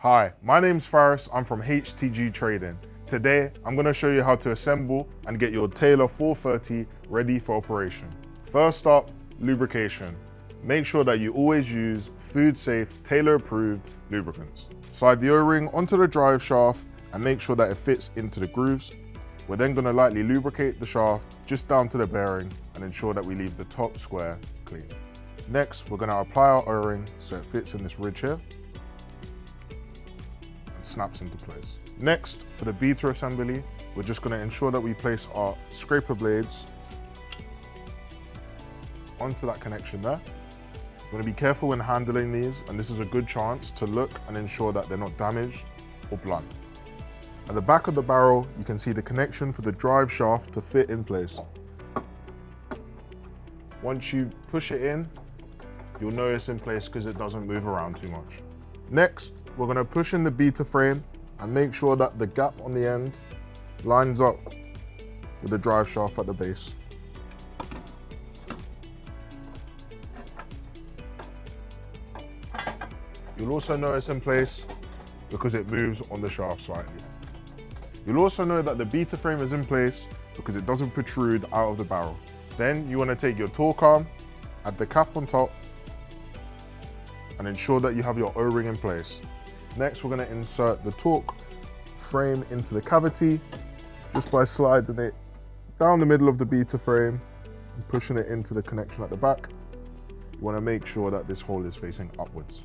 Hi, my name's Faris, I'm from HTG Trading. Today, I'm going to show you how to assemble and get your Taylor 430 ready for operation. First up, lubrication. Make sure that you always use food-safe, Taylor-approved lubricants. Slide the O-ring onto the drive shaft and make sure that it fits into the grooves. We're then going to lightly lubricate the shaft just down to the bearing and ensure that we leave the top square clean. Next, we're going to apply our O-ring so it fits in this ridge here and snaps into place. Next, for the beater assembly, we're just going to ensure that we place our scraper blades onto that connection there. We're going to be careful when handling these, and this is a good chance to look and ensure that they're not damaged or blunt. At the back of the barrel, you can see the connection for the drive shaft to fit in place. Once you push it in, you'll know it's in place because it doesn't move around too much. Next, we're going to push in the beater frame and make sure that the gap on the end lines up with the drive shaft at the base. You'll also know it's in place because it moves on the shaft slightly. You'll also know that the beater frame is in place because it doesn't protrude out of the barrel. Then you want to take your torque arm, add the cap on top, and ensure that you have your O-ring in place. Next, we're going to insert the torque frame into the cavity just by sliding it down the middle of the beater frame and pushing it into the connection at the back. You want to make sure that this hole is facing upwards.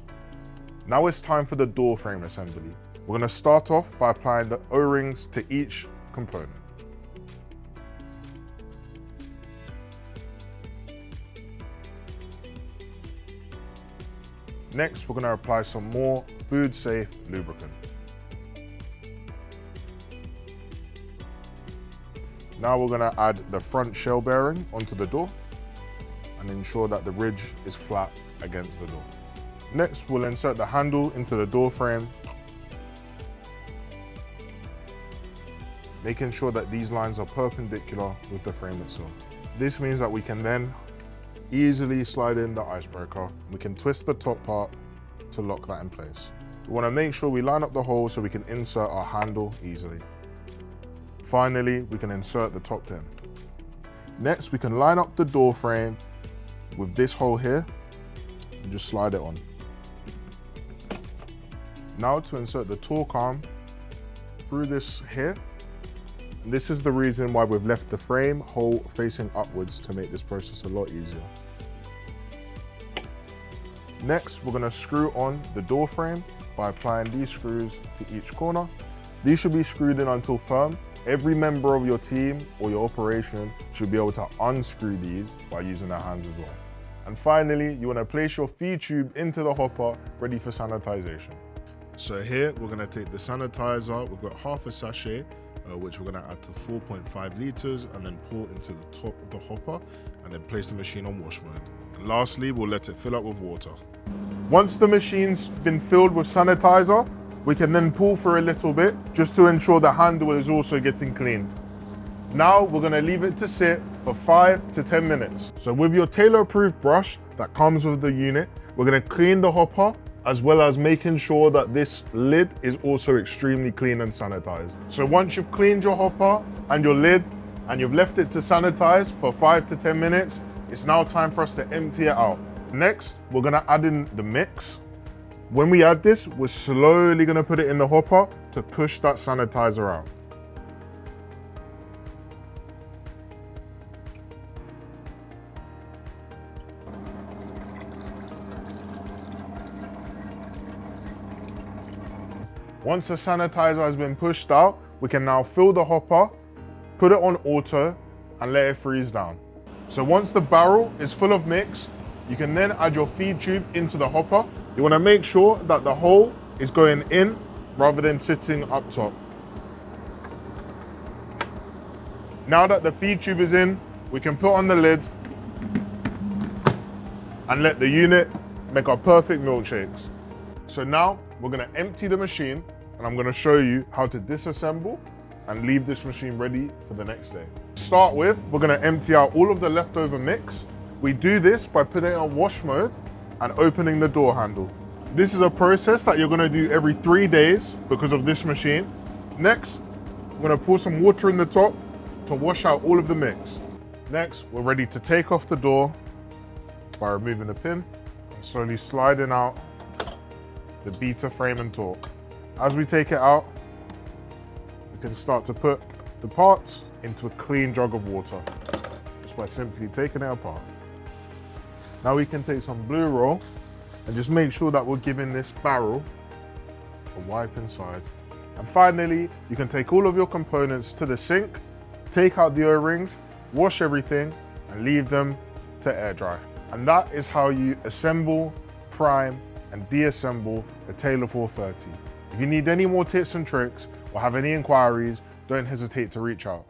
Now it's time for the door frame assembly. We're going to start off by applying the O-rings to each component. Next, we're going to apply some more food-safe lubricant. Now we're going to add the front shell bearing onto the door and ensure that the ridge is flat against the door. Next, we'll insert the handle into the door frame, making sure that these lines are perpendicular with the frame itself. This means that we can then easily slide in the icebreaker. We can twist the top part to lock that in place. We want to make sure we line up the hole so we can insert our handle easily. Finally, we can insert the top pin. Next, we can line up the door frame with this hole here and just slide it on. Now to insert the torque arm through this here. This is the reason why we've left the frame hole facing upwards to make this process a lot easier. Next, we're going to screw on the door frame by applying these screws to each corner. These should be screwed in until firm. Every member of your team or your operation should be able to unscrew these by using their hands as well. And finally, you want to place your feed tube into the hopper ready for sanitization. So here, we're going to take the sanitizer. We've got half a sachet, which we're going to add to 4.5 litres and then pour into the top of the hopper and then place the machine on wash mode. And lastly, we'll let it fill up with water. Once the machine's been filled with sanitizer, we can then pull for a little bit just to ensure the handle is also getting cleaned. Now we're going to leave it to sit for 5 to 10 minutes. So with your Taylor-approved brush that comes with the unit, we're going to clean the hopper as well as making sure that this lid is also extremely clean and sanitized. So once you've cleaned your hopper and your lid and you've left it to sanitize for 5 to 10 minutes, it's now time for us to empty it out. Next, we're gonna add in the mix. When we add this, we're slowly gonna put it in the hopper to push that sanitizer out. Once the sanitizer has been pushed out, we can now fill the hopper, put it on auto, and let it freeze down. So once the barrel is full of mix, you can then add your feed tube into the hopper. You want to make sure that the hole is going in rather than sitting up top. Now that the feed tube is in, we can put on the lid and let the unit make our perfect milkshakes. So now we're going to empty the machine and I'm going to show you how to disassemble and leave this machine ready for the next day. To start with, we're going to empty out all of the leftover mix. We do this by putting it on wash mode and opening the door handle. This is a process that you're gonna do every 3 days because of this machine. Next, I'm gonna pour some water in the top to wash out all of the mix. Next, we're ready to take off the door by removing the pin and slowly sliding out the beater frame and torque. As we take it out, we can start to put the parts into a clean jug of water just by simply taking it apart. Now we can take some blue roll and just make sure that we're giving this barrel a wipe inside. And finally, you can take all of your components to the sink, take out the O-rings, wash everything, and leave them to air dry. And that is how you assemble, prime, and deassemble the Taylor 430. If you need any more tips and tricks or have any inquiries, don't hesitate to reach out.